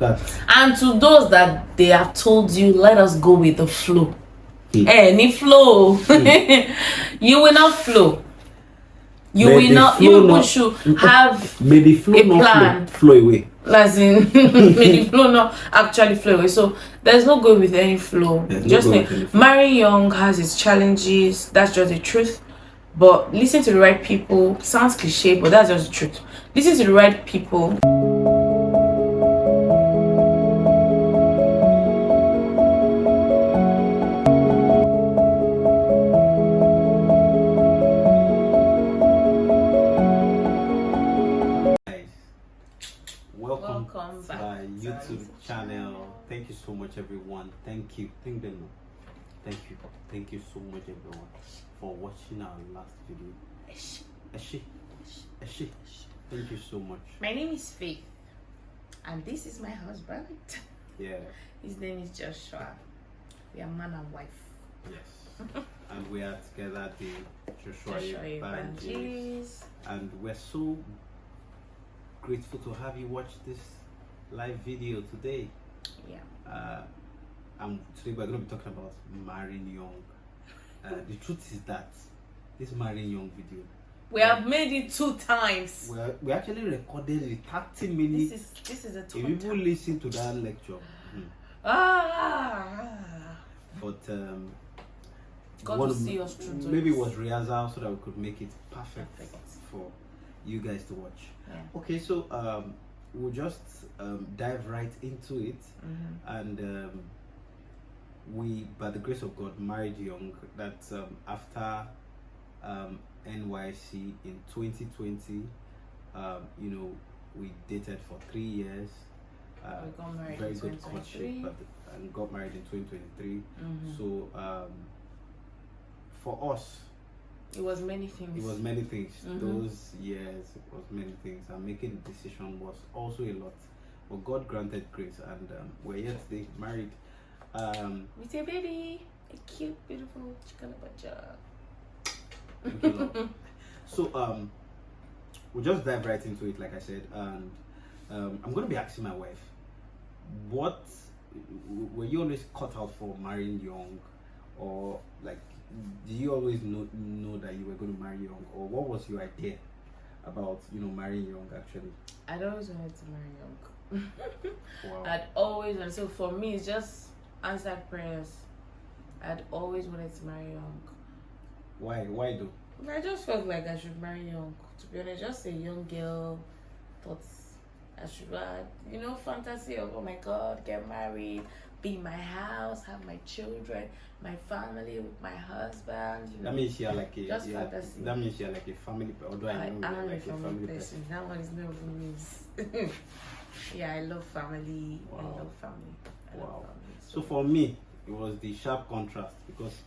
And to those that they have told you, let us go with the flow. Any flow. You will not flow. You will not. You people should have may the flow a plan. Flow away. As in, may the flow not actually flow away. So there's no going with any flow. Just marrying young has its challenges. That's just the truth. But listen to the right people. Sounds cliche, but that's just the truth. Listen to the right people. Welcome to my YouTube channel. Thank you so much, everyone. Thank you. Thank you so much, everyone, for watching our last video. Thank you so much. My name is Faith, and this is my husband. Yeah. His name is Joshua. We are man and wife. Yes. And we are together, the Joshua-Oyebanjis. And we're so grateful to have you watch this live video today. Yeah. Today we're going to be talking about marrying young. The truth is that this marrying young video, we have made it 2 times. We actually recorded it 30 minutes. This is a if people listen to that lecture. But God will see us through. Maybe it was rehearsal so that we could make it perfect for you guys to watch. Yeah. Okay, so we'll just dive right into it. And we, by the grace of God, married young. That's after NYC in 2020. You know, we dated for 3 years. We got married very in good courtship, and got married in 2023. So for us, it was many things. Those years, it was many things, and making a decision was also a lot. But God granted grace, and we're here today, married. With a baby, a cute, beautiful chikalabacha. Thank you, Lord. So we'll just dive right into it, like I said, and I'm going to be asking my wife, what were you always cut out for marrying young, or like, did you always know that you were going to marry young, or what was your idea about marrying young? Actually, I'd always wanted to marry young. Wow. I'd always wanted. So for me, it's just answered prayers. I'd always wanted to marry young. Why though? I just felt like I should marry young. To be honest, just a young girl. Thought I should, fantasy of, oh my God, get married, be in my house, have my children, my family with my husband. That means you're like fantasy. That means you're like a family. Although I know you're like a family person. That one is never means. Yeah, I love family. Wow. I love family. Wow. So for me, it was the sharp contrast, because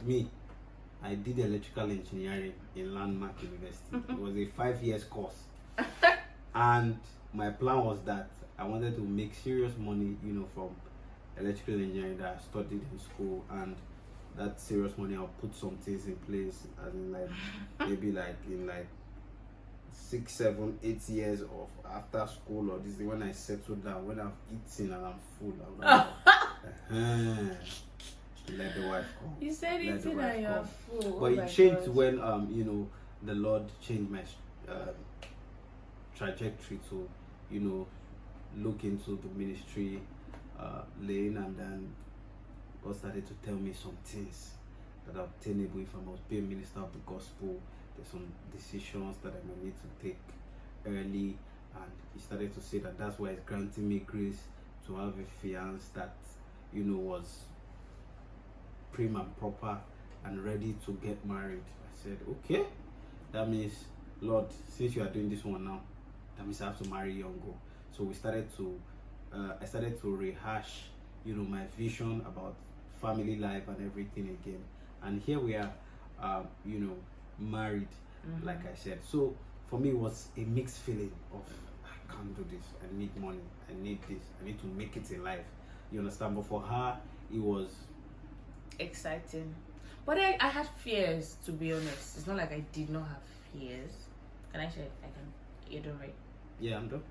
I did electrical engineering in Landmark University. It was a 5 years course, and my plan was that I wanted to make serious money, from electrical engineering that I studied in school, and that serious money I'll put some things in place, as in maybe in 6, 7, 8 years of after school, or this is when I settle down, when I've eaten and I'm full. I'm like, let the wife come. You said eating and you're full. But it changed when the Lord changed my trajectory to look into the ministry lane, and then God started to tell me some things that are obtainable if I must be a minister of the gospel. There's some decisions that I may need to take early, and He started to say that that's why He's granting me grace to have a fiance that was prim and proper and ready to get married. I said, okay, that means, Lord, since you are doing this one now, that means I have to marry younger. So we started to I started to rehash my vision about family life and everything again, and here we are, married. Like I said, so for me it was a mixed feeling of, I can't do this, I need money, I need this, I need to make it in life, you understand? But for her, it was exciting. But I had fears, to be honest. It's not like I did not have fears. Can I share? I can. You do right. Yeah, I'm done.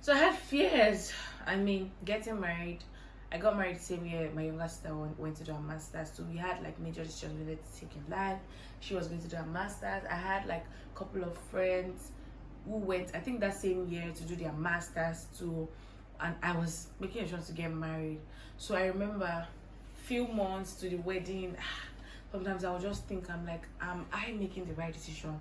So I had fears. I mean, getting married. I got married the same year my younger sister went to do her master's. So we had like major decisions we needed to take in life. She was going to do her master's. I had like a couple of friends who went, I think that same year, to do their master's too. And I was making a choice to get married. So I remember few months to the wedding, sometimes I would just think, I'm like, am I making the right decision?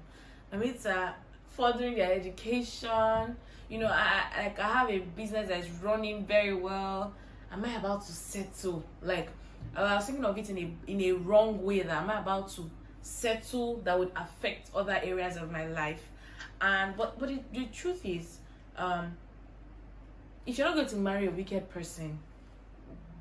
My mates are furthering their education. You know, I have a business that is running very well. Am I about to settle? Like, I was thinking of it in a wrong way, that am I about to settle that would affect other areas of my life? And but the truth is, if you're not going to marry a wicked person,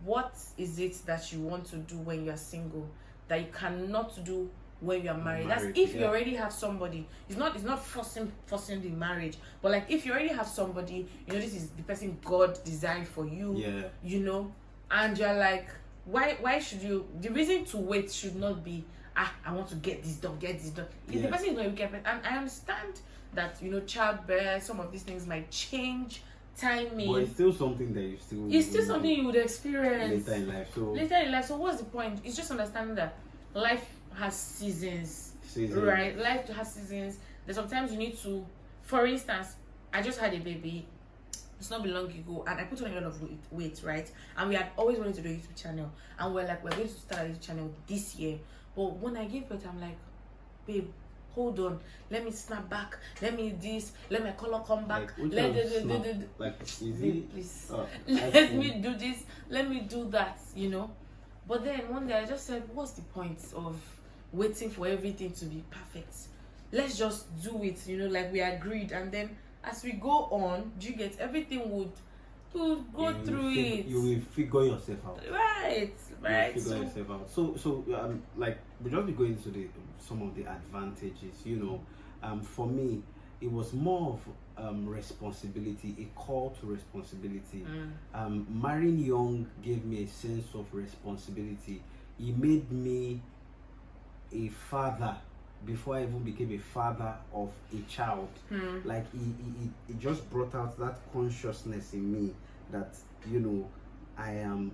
what is it that you want to do when you're single that you cannot do when you're married? That's if you already have somebody. It's not forcing the marriage, but like if you already have somebody, you know, this is the person God designed for you. Yeah. You know, and you're like, why should you? The reason to wait should not be, I want to get this done. If the person is not a wicked person, and I understand that, you know, childbirth, some of these things might change, timing, but it's still something that it's still something you would experience later in life. So what's the point? It's just understanding that life has seasons. Right? Life has seasons. There's sometimes you need to, for instance, I just had a baby. It's not been long ago, and I put on a lot of weight, right? And we had always wanted to do a YouTube channel, and we're going to start a YouTube channel this year. But when I gave birth, I'm like, babe, hold on, let me snap back, let me let my color come back, let me do this, let me do that, you know. But then one day I just said, what's the point of waiting for everything to be perfect? Let's just do it, you know, like we agreed. And then as we go on, do you get, everything would go through it. You will figure yourself out. Right. Figure yourself out. So like we just be going to some of the advantages. You know, for me, it was more of responsibility, a call to responsibility. Marrying young gave me a sense of responsibility. It made me a father before I even became a father of a child. Like it just brought out that consciousness in me that, you know, I am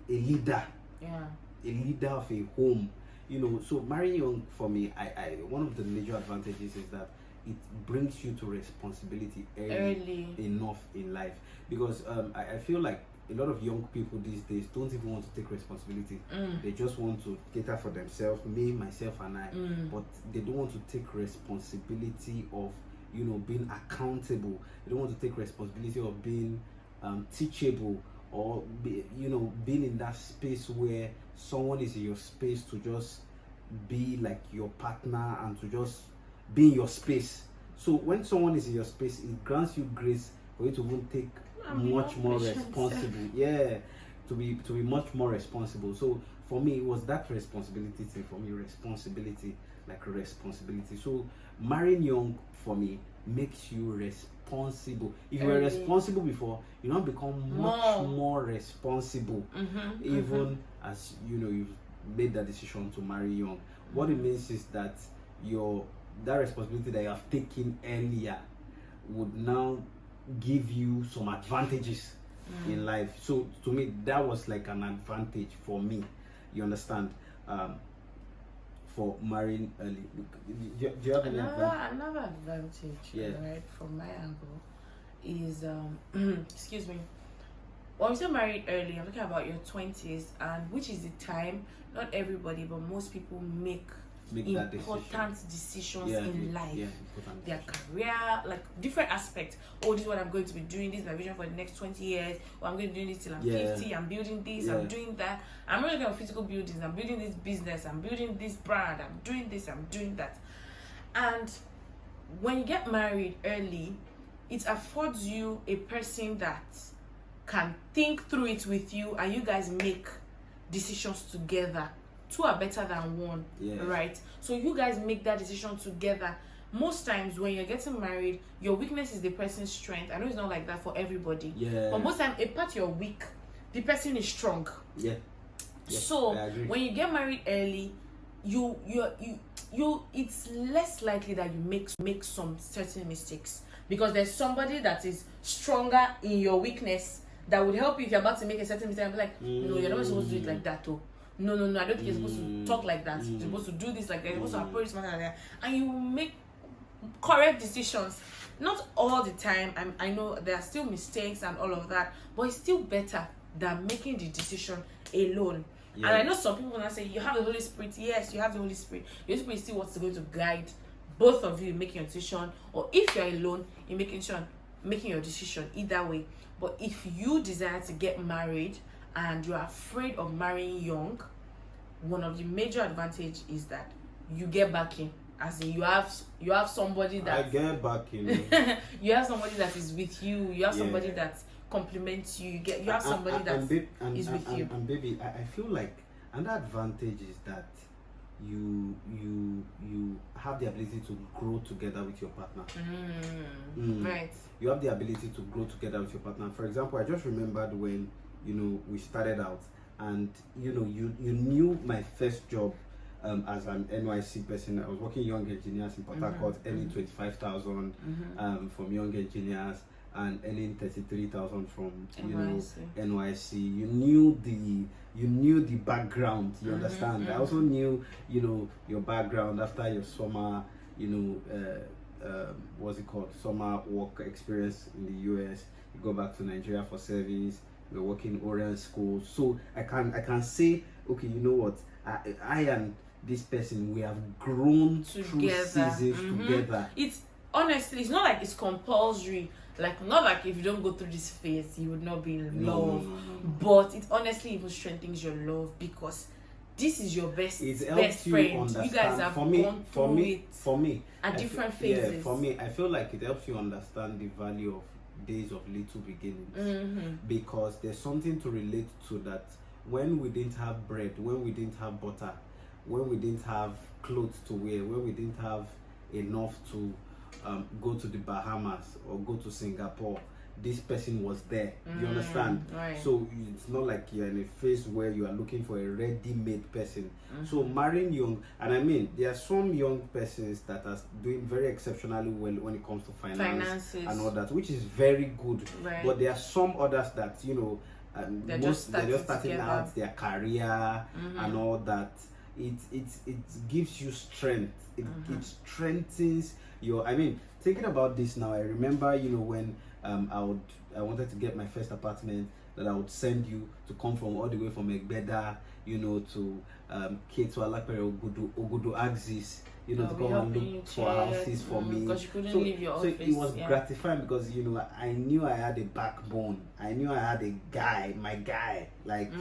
a leader. Yeah. A leader of a home. You know, so marrying young for me, I one of the major advantages is that it brings you to responsibility early enough in life. Because I feel like a lot of young people these days don't even want to take responsibility. They just want to cater for themselves, me, myself, and I. But they don't want to take responsibility of, you know, being accountable. They don't want to take responsibility of being teachable, or being in that space where someone is in your space to just be like your partner and to just be in your space. So when someone is in your space, it grants you grace for you to even take much more responsible. Yeah, to be much more responsible. So for me, it was that responsibility thing. For me, responsibility. So marrying young for me makes you responsible. If you were responsible before, you now become much more responsible. Even as you know, you've made that decision to marry young. What it means is that that responsibility that you have taken earlier would now give you some advantages in life. So to me, that was like an advantage for me. You understand? For marrying early. Do you have any another advantage, right, from my angle is excuse me, when we say married early, I'm talking about your 20s, and which is the time not everybody but most people make important decisions in life. Their career, like different aspects. Oh, this is what I'm going to be doing, this is my vision for the next 20 years, or I'm going to do this till I'm 50, I'm building this, I'm doing that. I'm not looking at physical buildings, I'm building this business, I'm building this brand, I'm doing this, I'm doing that. And when you get married early, it affords you a person that can think through it with you, and you guys make decisions together. Two are better than one, right? So you guys make that decision together. Most times when you're getting married, your weakness is the person's strength. I know it's not like that for everybody, but most time a part you're weak, the person is strong. So when you get married early, you it's less likely that you make some certain mistakes, because there's somebody that is stronger in your weakness that would help you if you're about to make a certain mistake and be like, no, you're not supposed to do it like that, oh. No, I don't think you're supposed to talk like that. You're supposed to do this like that. You're supposed to approach this matter like that. And you make correct decisions. Not all the time. I know there are still mistakes and all of that, but it's still better than making the decision alone. Yeah. And I know some people gonna say, you have the Holy Spirit. Yes, you have the Holy Spirit. The Holy Spirit is still what's going to guide both of you in making your decision, or if you're alone in making your decision, either way. But if you desire to get married and you're afraid of marrying young, one of the major advantage is that you get backing. As in, you have somebody that I get backing. You have somebody that is with you. You have somebody that compliments you. You have somebody that is with you. And baby, I feel like another advantage is that you have the ability to grow together with your partner. Right. You have the ability to grow together with your partner. For example, I just remembered when we started out, and you knew my first job as an NYC person. I was working young engineers in Port Harcourt, earning 25,000 from young engineers, and earning 33,000 from NYC. You knew the background. You understand? I also knew your background after your summer what's it called, summer work experience in the US. You go back to Nigeria for service. You're working Orient school, so I can say, okay, you know what, I and this person, we have grown together. Through seasons together. It's honestly, it's not like it's compulsory. Like, not like if you don't go through this phase, you would not be in love. No. But it honestly even strengthens your love, because this is your best friend. You guys have gone through it at different phases. Yeah, for me, I feel like it helps you understand the value of days of little beginnings, because there's something to relate to that. When we didn't have bread, when we didn't have butter, when we didn't have clothes to wear, when we didn't have enough to go to the Bahamas or go to Singapore, this person was there. You understand? Right. So it's not like you're in a phase where you are looking for a ready-made person. So marrying young, and I mean, there are some young persons that are doing very exceptionally well when it comes to finances and all that, which is very good. Right. But there are some others that they're just starting out their career and all that. It gives you strength. It strengthens your. I mean, thinking about this now, I remember when I wanted to get my first apartment, that I would send you to come from all the way from Egbeda, to Ketu Alapere Ogudu Axis, to come and look for houses for me. Because you couldn't leave your office. So it was gratifying, because I knew I had a backbone. I knew I had a guy, my guy. Like,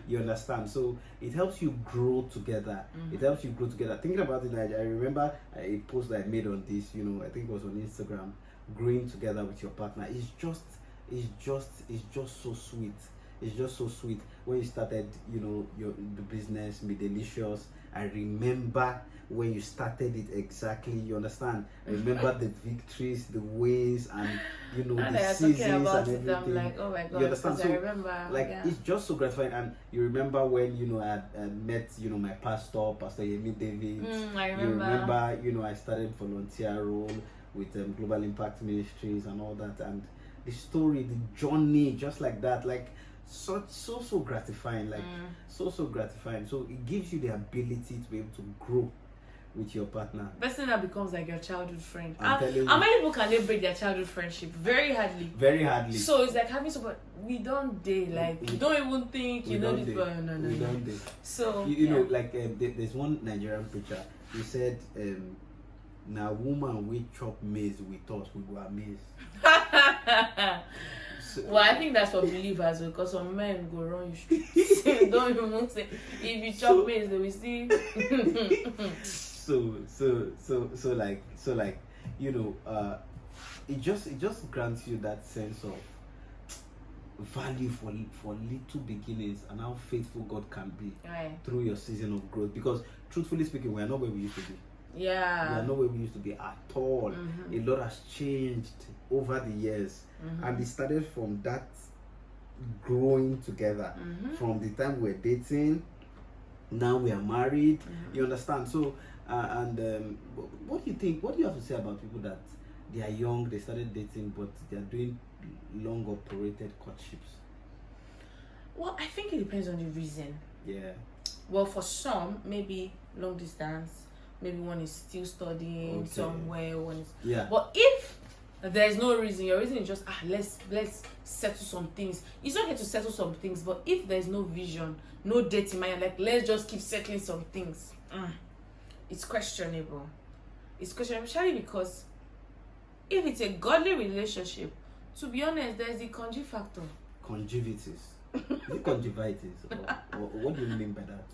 you understand. So it helps you grow together. It helps you grow together. Thinking about it, I remember a post that I made on this. I think it was on Instagram. Growing together with your partner is just so sweet. It's just so sweet. When you started, the business, Be Delicious, I remember when you started it exactly. You understand? I remember the victories, the wins, and the seasons and everything. I'm like, oh my god! You understand? So, I remember. it's just so gratifying. And you remember when I met my pastor, Pastor Yemi David. I remember. You remember I started volunteer role with Global Impact Ministries and all that, and the story, the journey, just like that, like so gratifying, like so gratifying. So it gives you the ability to be able to grow with your partner. Person that becomes like your childhood friend. How many people can they break their childhood friendship? Very hardly. Very hardly. So it's like having somebody, we don't date, like you don't even think this person. We don't date. So like there's one Nigerian preacher. He said, "Now woman we chop maize with us, we go amaze." Well, I think that's for believers, because some men go run you street. Don't even say if you chop maize, they will see. So like it just grants you that sense of value for little beginnings, and how faithful God can be through your season of growth. Because truthfully speaking, we are not where we used to be. We are not where we used to be at all. A lot has changed over the years, and it started from that growing together. From the time we were dating, now we are married. You understand? So what do you think? What do you have to say about people that they are young, they started dating, but they are doing long operated courtships? Well, I think it depends on the reason. Yeah. Well, for some, maybe long distance, maybe one is still studying somewhere, one is. Yeah. But if there's no reason, your reason is just let's settle some things. It's okay to settle some things, but if there's no vision, no date in mind, like let's just keep settling some things, it's questionable. It's questionable, especially because if it's a godly relationship, to be honest, there's the conjugal factor. Conjugitis. Is it conjugitis? Or what do you mean by that?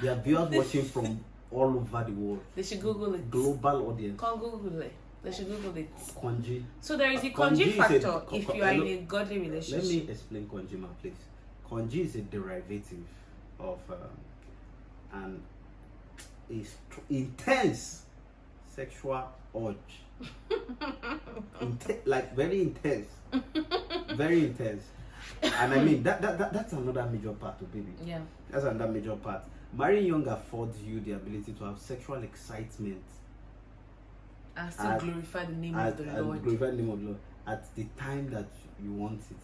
There are viewers watching from all over the world. They should Google it. Global audience. Can't Google it. They should Google it. Conji. So there is a conji factor if you are in a godly relationship. Let me explain conji, ma, please. Conji is a derivative of an intense sexual urge. Like very intense. Very intense. And I mean that's another major part of baby. Yeah. That's another major part. Marrying young affords you the ability to have sexual excitement and still glorify the name of the Lord. Glorify the name of the Lord at the time that you want it,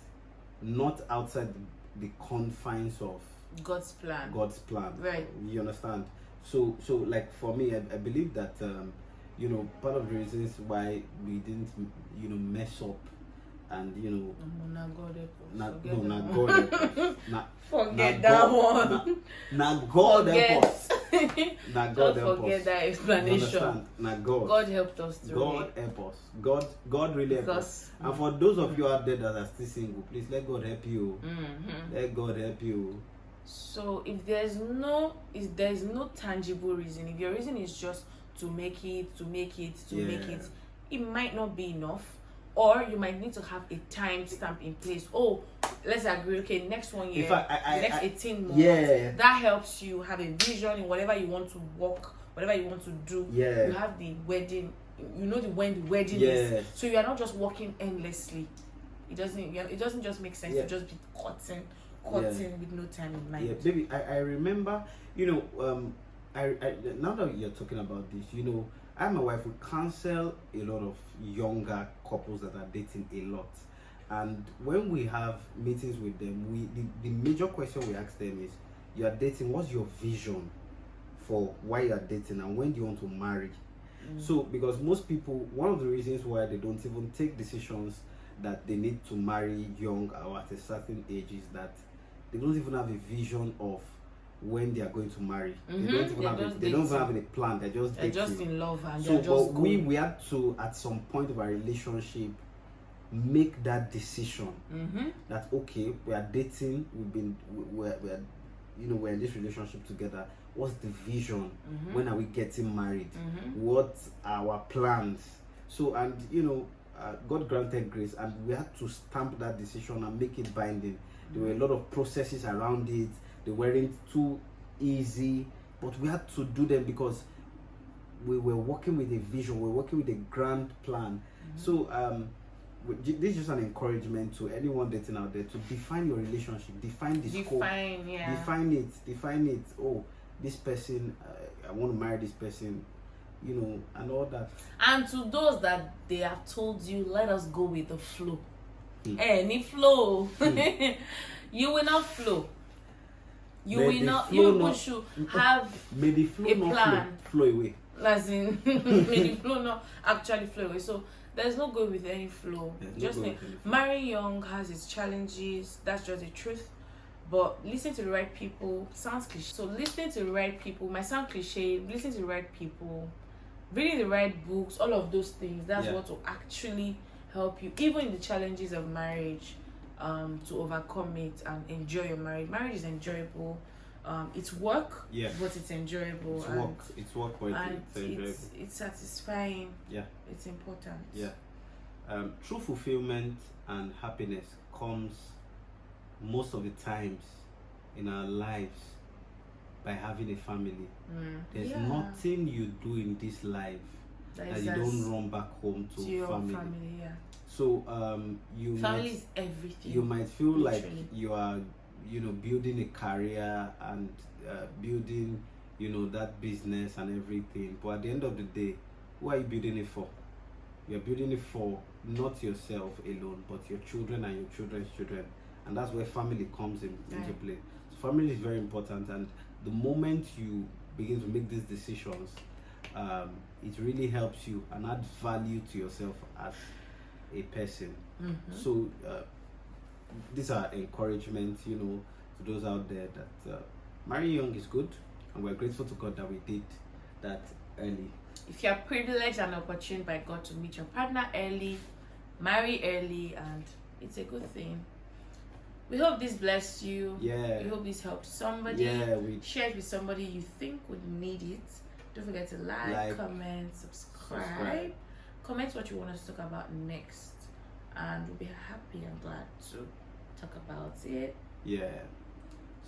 not outside the confines of God's plan. God's plan. Right. You understand? So like for me, I believe that part of the reasons why we didn't mess up and forget that one. Now God help us. Now God help us. Forget that explanation. Now God helped us through God help us. God really help us. And for those of you out there that are still single, please let God help you. Let God help you. So if there's no tangible reason, if your reason is just to make it, it might not be enough. Or you might need to have a time stamp in place. Oh, let's agree. Okay, next 1 year, next 18 months. Yeah. That helps you have a vision in whatever you want to work, whatever you want to do. Yeah. You have the wedding. You know when the wedding is. So you are not just working endlessly. It doesn't just make sense to just be cutting with no time in mind. Yeah, baby. I remember. I now that you're talking about this, I and my wife, we counsel a lot of younger couples that are dating a lot, and when we have meetings with them, the major question we ask them is, you are dating, what's your vision for why you are dating and when do you want to marry? So because most people, one of the reasons why they don't even take decisions that they need to marry young or at a certain age is that they don't even have a vision of when they are going to marry. They don't even have any plan. They're just in love and so they're just going. we had to, at some point of our relationship, make that decision that okay, we are dating, we're in this relationship together. What's the vision? When are we getting married? What are our plans? So, and God granted grace, and we had to stamp that decision and make it binding. There were a lot of processes around it. They weren't too easy, but we had to do them because we were working with a vision, we were working with a grand plan. So this is just an encouragement to anyone dating out there to define your relationship, define the scope, define it. Oh, this person, I want to marry this person, and all that. And to those that they have told you, let us go with the flow. Any flow. You will not flow. You will not. You people should have the flow a plan. Flow away. As in, may the flow not actually flow away. So there's no going with any flow. Marrying young has its challenges. That's just the truth. But listening to the right people sounds cliche. So listening to the right people might sound cliche. Listening to the right people, reading the right books, all of those things. That's what will actually help you, even in the challenges of marriage. To overcome it and enjoy your marriage. Marriage is enjoyable. It's work, but it's enjoyable. It's work, but it's satisfying. Yeah, it's important. Yeah, true fulfillment and happiness comes most of the times in our lives by having a family. There's nothing you do in this life that you don't run back home to your family. So family is everything. You might feel like you are, building a career and building, that business and everything. But at the end of the day, who are you building it for? You're building it for not yourself alone, but your children and your children's children, and that's where family comes into play. So family is very important, and the moment you begin to make these decisions, it really helps you and adds value to yourself as a person. So these are encouragement, you know, to those out there that marrying young is good, and we're grateful to God that we did that early. If you're privileged and opportune by God to meet your partner early, marry early, and it's a good thing. We hope this blessed you. Yeah. We hope this helped somebody. Yeah, share it with somebody you think would need it. Don't forget to like, comment, subscribe. Comment what you want us to talk about next, and we'll be happy and glad to talk about it. Yeah.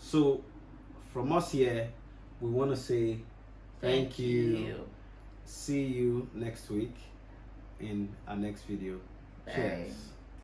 So from us here, we want to say thank you. See you next week in our next video. Bye. Cheers.